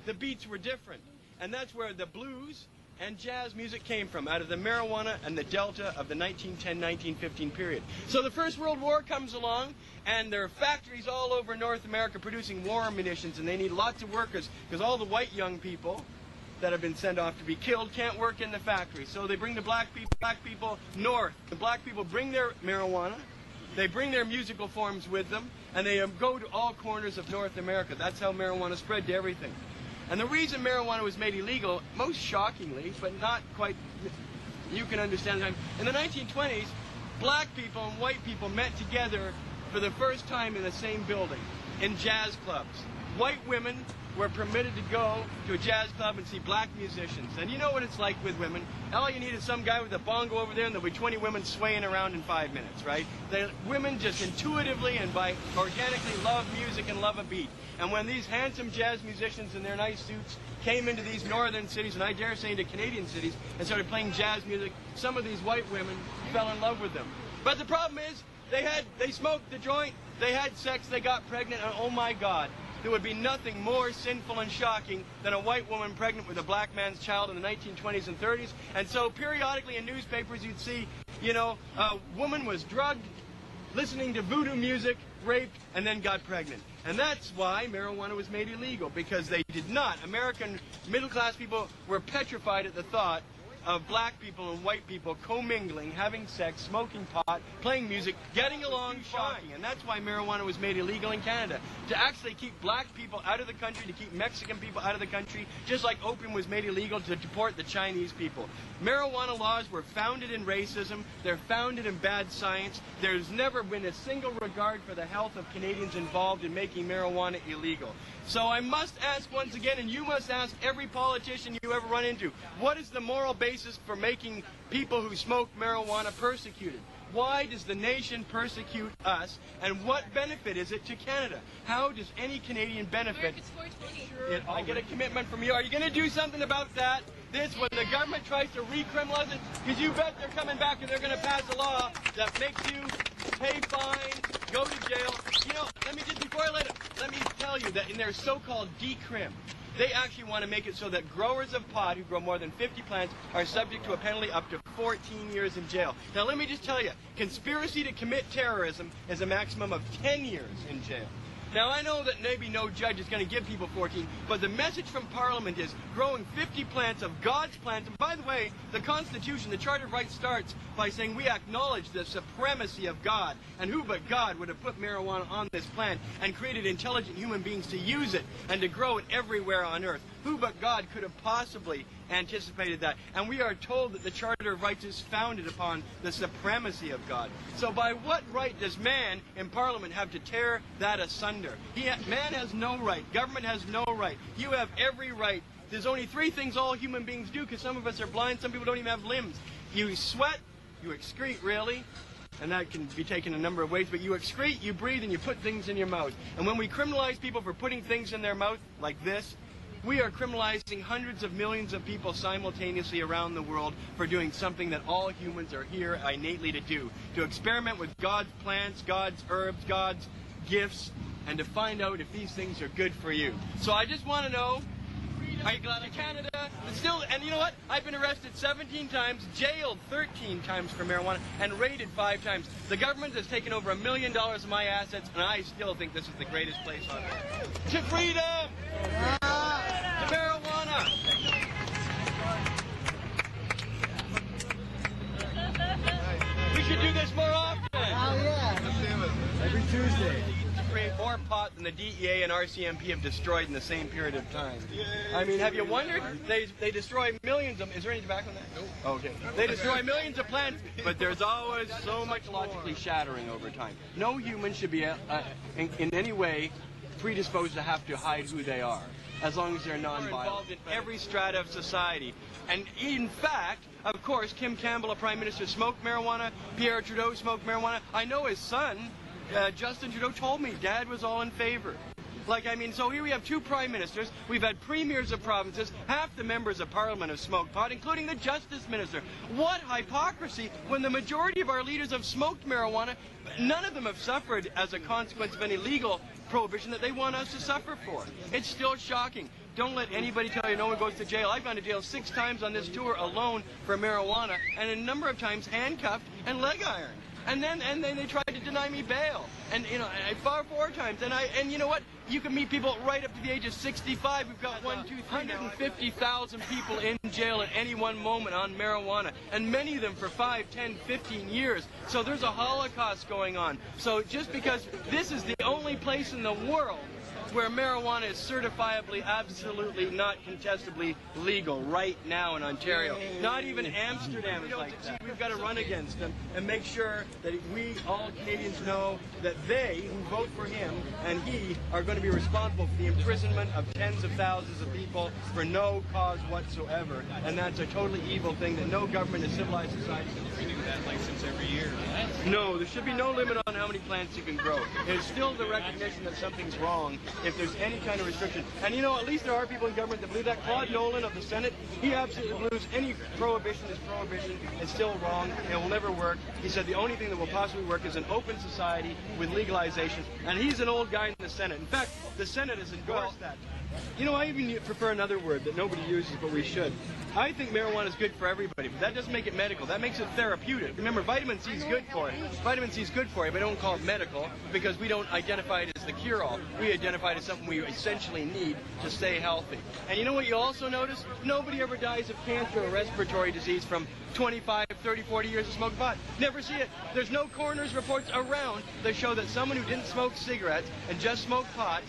the beats were different. And that's where the blues and jazz music came from, out of the marijuana and the delta of the 1910-1915 period. So the First World War comes along, and there are factories all over North America producing war munitions, and they need lots of workers, because all the white young people that have been sent off to be killed can't work in the factory. So they bring the black people north. The black people bring their marijuana, they bring their musical forms with them, and they go to all corners of North America. That's how marijuana spread to everything. And the reason marijuana was made illegal, most shockingly, but not quite, you can understand, in the 1920s, black people and white people met together for the first time in the same building, in jazz clubs. White women were permitted to go to a jazz club and see black musicians. And you know what it's like with women. All you need is some guy with a bongo over there, and there'll be 20 women swaying around in 5 minutes, right? The women just intuitively and organically love music and love a beat. And when these handsome jazz musicians in their nice suits came into these northern cities, and I dare say into Canadian cities, and started playing jazz music, some of these white women fell in love with them. But the problem is, they smoked the joint, they had sex, they got pregnant, and oh my God, there would be nothing more sinful and shocking than a white woman pregnant with a black man's child in the 1920s and 30s. And so periodically in newspapers you'd see, you know, a woman was drugged, listening to voodoo music, raped, and then got pregnant. And that's why marijuana was made illegal, because they did not. American middle-class people were petrified at the thought of black people and white people commingling, having sex, smoking pot, playing music, getting along fine. And that's why marijuana was made illegal in Canada, to actually keep black people out of the country, to keep Mexican people out of the country, just like opium was made illegal to deport the Chinese people. Marijuana laws were founded in racism, they're founded in bad science. There's never been a single regard for the health of Canadians involved in making marijuana illegal. So I must ask once again, and you must ask every politician you ever run into, what is the moral basis for making people who smoke marijuana persecuted? Why does the nation persecute us, and what benefit is it to Canada? How does any Canadian benefit? I get a commitment from you. Are you going to do something about that? This, when the government tries to recriminalize it, because you bet they're coming back and they're going to pass a law that makes you pay fines, go to jail. You know, before I let me tell you that in their so-called decrim, they actually want to make it so that growers of pot who grow more than 50 plants are subject to a penalty up to 14 years in jail. Now let me just tell you, conspiracy to commit terrorism is a maximum of 10 years in jail. Now I know that maybe no judge is going to give people 14, but the message from Parliament is growing 50 plants of God's plants. And by the way, the Constitution, the Charter of Rights starts by saying we acknowledge the supremacy of God, and who but God would have put marijuana on this plant and created intelligent human beings to use it and to grow it everywhere on earth. Who but God could have possibly anticipated that? And we are told that the Charter of Rights is founded upon the supremacy of God. So by what right does man in Parliament have to tear that asunder? Man has no right. Government has no right. You have every right. There's only three things all human beings do, because some of us are blind, some people don't even have limbs. You sweat, you excrete, really, and that can be taken a number of ways, but you excrete, you breathe, and you put things in your mouth. And when we criminalize people for putting things in their mouth, like this, we are criminalizing hundreds of millions of people simultaneously around the world for doing something that all humans are here innately to do. To experiment with God's plants, God's herbs, God's gifts, and to find out if these things are good for you. So I just want to know, are you glad in Canada? Still, and you know what? I've been arrested 17 times, jailed 13 times for marijuana, and raided 5 times. The government has taken over $1 million of my assets, and I still think this is the greatest place on earth. To freedom! To marijuana! We should do this more often! Oh yeah! Every Tuesday. Create more pot than the DEA and RCMP have destroyed in the same period of time. I mean, have you wondered? They destroy millions of... Is there any tobacco in that? Nope. Okay. They destroy millions of plants, but there's always so much logically shattering over time. No human should be in any way predisposed to have to hide who they are, as long as they're non-violent. Involved in every strata of society. And in fact, of course, Kim Campbell, a prime minister, smoked marijuana. Pierre Trudeau smoked marijuana. I know his son, Justin Trudeau, told me Dad was all in favor. Like, I mean, so here we have 2 prime ministers, we've had premiers of provinces, half the members of parliament have smoked pot, including the justice minister. What hypocrisy when the majority of our leaders have smoked marijuana, none of them have suffered as a consequence of any legal prohibition that they want us to suffer for. It's still shocking. don't let anybody tell you no one goes to jail. I've gone to jail 6 times on this tour alone for marijuana, and a number of times handcuffed and leg ironed. And then they tried to deny me bail, and I fought 4 times. And you know what? You can meet people right up to the age of 65. We've got 150,000 people in jail at any one moment on marijuana, and many of them for 5, 10, 15 years. So there's a holocaust going on. So just because this is the only place in the world where marijuana is certifiably, absolutely, not contestably legal right now in Ontario. Not even Amsterdam is like that. We've got to run against them and make sure that we, all Canadians, know that they, who vote for him and he, are going to be responsible for the imprisonment of tens of thousands of people for no cause whatsoever. And that's a totally evil thing that no government in civilized society can do that license every year. No, there should be no limit on how many plants you can grow. There's still the recognition that something's wrong if there's any kind of restriction. And at least there are people in government that believe that. Claude Nolan of the Senate, he absolutely believes any prohibition is prohibition. It's still wrong. It will never work. He said the only thing that will possibly work is an open society with legalization. And he's an old guy in the Senate. In fact, the Senate has endorsed that. I even prefer another word that nobody uses, but we should. I think marijuana is good for everybody, but that doesn't make it medical. That makes it therapeutic. Remember, vitamin C is good for it. Vitamin C is good for you, but don't call it medical because we don't identify it as the cure-all. We identify it as something we essentially need to stay healthy. And you know what you also notice? Nobody ever dies of cancer or respiratory disease from 25, 30, 40 years of smoking pot. Never see it. There's no coroner's reports around that show that someone who didn't smoke cigarettes and just smoked pot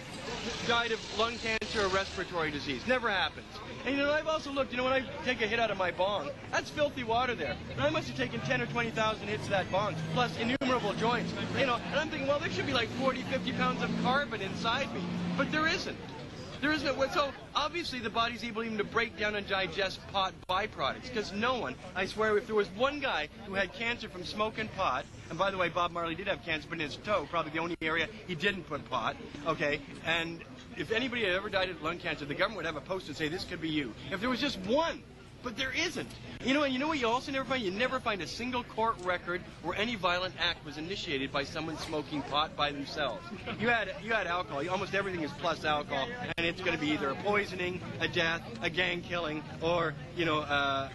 died of lung cancer or respiratory disease. Never happens. And I've also looked, when I take a hit out of my bong, that's filthy water there. And I must have taken 10 or 20,000 hits of that bong, plus innumerable joints. And I'm thinking, well, there should be like 40, 50 pounds of carbon inside me. But there isn't. There isn't. So obviously the body's able even to break down and digest pot byproducts, because no one, I swear, if there was one guy who had cancer from smoking pot, and by the way, Bob Marley did have cancer, but in his toe, probably the only area he didn't put pot, okay, and if anybody had ever died of lung cancer, the government would have a post and say, this could be you. If there was just one, but there isn't. And you know what you also never find? You never find a single court record where any violent act was initiated by someone smoking pot by themselves. You had alcohol. Almost everything is plus alcohol, and it's going to be either a poisoning, a death, a gang killing, or, a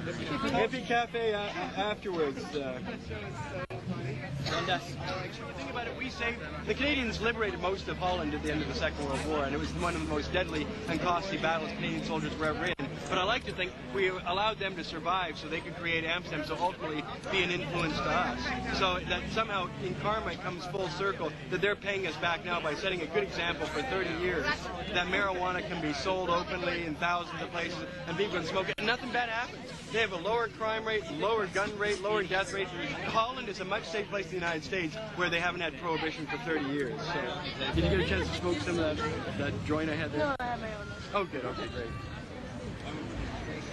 hippie cafe afterwards. Think about it, we saved, the Canadians liberated most of Holland at the end of the Second World War, and it was one of the most deadly and costly battles Canadian soldiers were ever in. But I like to think we allowed them to survive so they could create Amsterdam, so ultimately be an influence to us. So that somehow in karma it comes full circle, that they're paying us back now by setting a good example for 30 years, that marijuana can be sold openly in thousands of places, and people can smoke it, and nothing bad happens. They have a lower crime rate, lower gun rate, lower death rate. Holland is a much safer place in the United States where they haven't had prohibition for 30 years. So, did you get a chance to smoke some of that joint I had there? No, I have my own. Oh, good. Okay, great.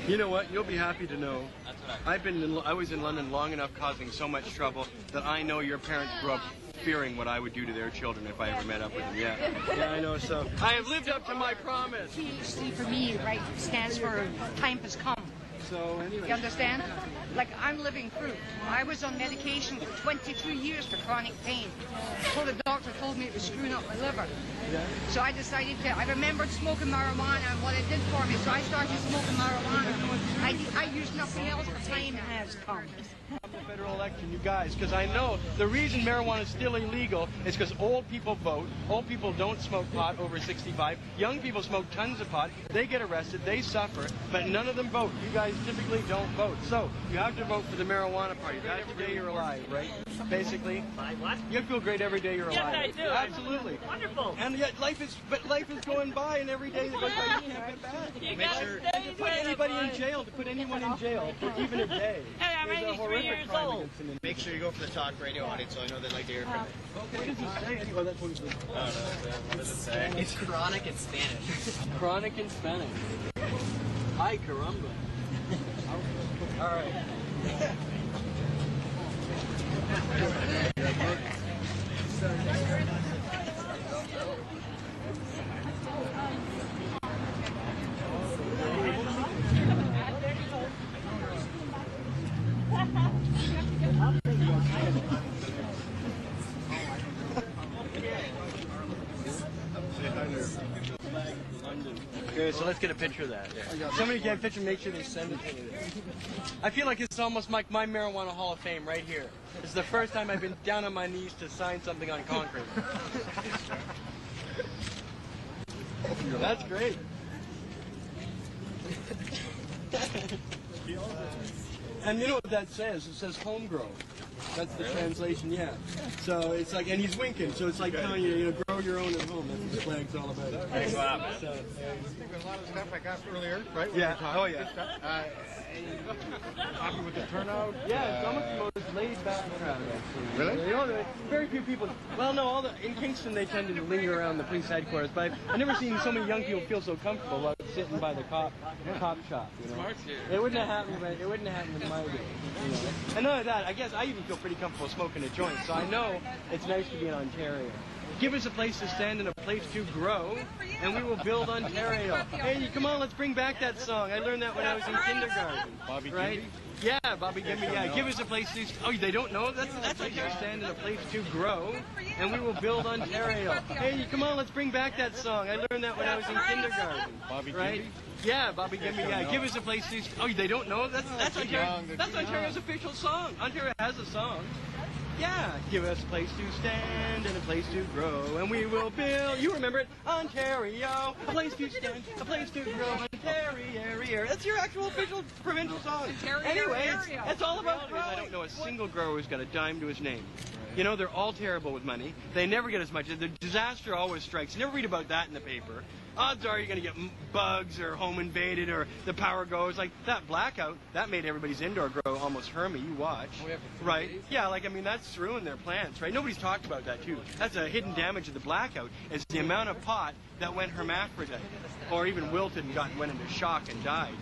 You know what? You'll be happy to know. I was in London long enough causing so much trouble that I know your parents grew up fearing what I would do to their children if I ever met up with them. Yeah, I know. So I have lived up to my promise. THC for me, right, stands for time has come. So anyway. You understand? Like, I'm living proof. I was on medication for 22 years for chronic pain. So the doctor told me it was screwing up my liver. Yeah. So I decided I remembered smoking marijuana and what it did for me, so I started smoking marijuana. I used nothing else, but time has come. The federal election, you guys, because I know the reason marijuana is still illegal is because old people vote. Old people don't smoke pot over 65. Young people smoke tons of pot. They get arrested. They suffer, but none of them vote. You guys typically don't vote. So you have to vote for the marijuana party. That's every day you're alive, right? Basically. What? You feel great every day you're alive. Yes, I do. Absolutely. Wonderful. And yet life is going by, and every day that goes by you can't get back. You Make sure to put anybody in jail, to put anyone in jail for even a day. Hey, I'm is a 83 horrific years crime old. against an individual. Make sure you go for the talk radio audience so I know they like to hear from you. What does it say? Anyway, that's what it says. What does it say? It's chronic in Spanish. Chronic in Spanish. Ay, caramba. All right. so let's get a picture of that. Somebody get a picture, make sure they send it to me. I feel like it's almost like my Marijuana Hall of Fame right here. It's the first time I've been down on my knees to sign something on concrete. That's great. And you know what that says? It says homegrown. That's the translation, yeah. So it's like, and he's winking, so it's like telling you, you know, grow your own at home. That's what the flag's all about. Thanks a lot, man. So, A lot of stuff I got earlier, right? yeah. Oh, yeah. Happy with the turnout? Yeah, it's almost the most laid-back crowd, actually. Really? You know, very few people. Well, no, in Kingston they tend to linger around the police headquarters, but I've never seen so many young people feel so comfortable while sitting by the cop shop. You know? Marc's here. It wouldn't have happened, but it wouldn't have happened in my day. You know? And none of that. I guess I even feel pretty comfortable smoking a joint, so I know it's nice to be in Ontario. Give us a place to stand and a place to grow, and we will build Ontario. Hey, come on, let's bring back that song. I learned that when I was in kindergarten. Bobby right? Yeah, Bobby Gimme. Yeah, give us a place to. Oh, they don't know. That's like to stand and a place to grow, and we will build Ontario. Hey, come on, let's bring back that song. I learned that when I was in kindergarten. Bobby right? Gimme? Yeah, Bobby Gimme. Yeah, give us a place to. Oh, they don't know. That's Ontario. That's Ontario's official song. Ontario has a song. Yeah, give us a place to stand and a place to grow, and we will build. You remember it, Ontario. A place to stand, a place to grow, Ontario. That's your actual official provincial song. Anyway, it's all about growing. I don't know a single grower who's got a dime to his name. You know, they're all terrible with money. They never get as much. The disaster always strikes. You never read about that in the paper. Odds are you're going to get bugs or home invaded or the power goes. Like that blackout, that made everybody's indoor grow almost hermy. You watch. Right? Yeah, like, I mean, that's ruined their plants, right? Nobody's talked about that, too. That's a hidden damage of the blackout. It's the amount of pot that went hermaphrodite or even wilted and went into shock and died.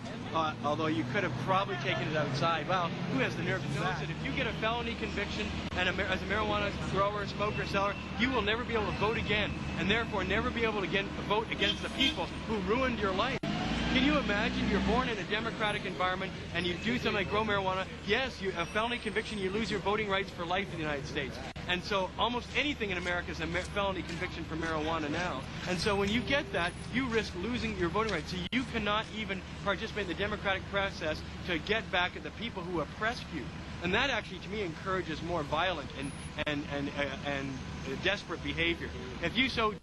Although you could have probably taken it outside. Well, who has the nerve to do that? If you get a felony conviction and as a marijuana grower, smoker, seller, you will never be able to vote again, and therefore never be able to vote against the people who ruined your life. Can you imagine you're born in a democratic environment and you do something like grow marijuana? Yes, a felony conviction, you lose your voting rights for life in the United States. And so almost anything in America is a felony conviction for marijuana now. And so when you get that, you risk losing your voting rights. So you cannot even participate in the democratic process to get back at the people who oppressed you. And that actually, to me, encourages more violent and desperate behavior. If you so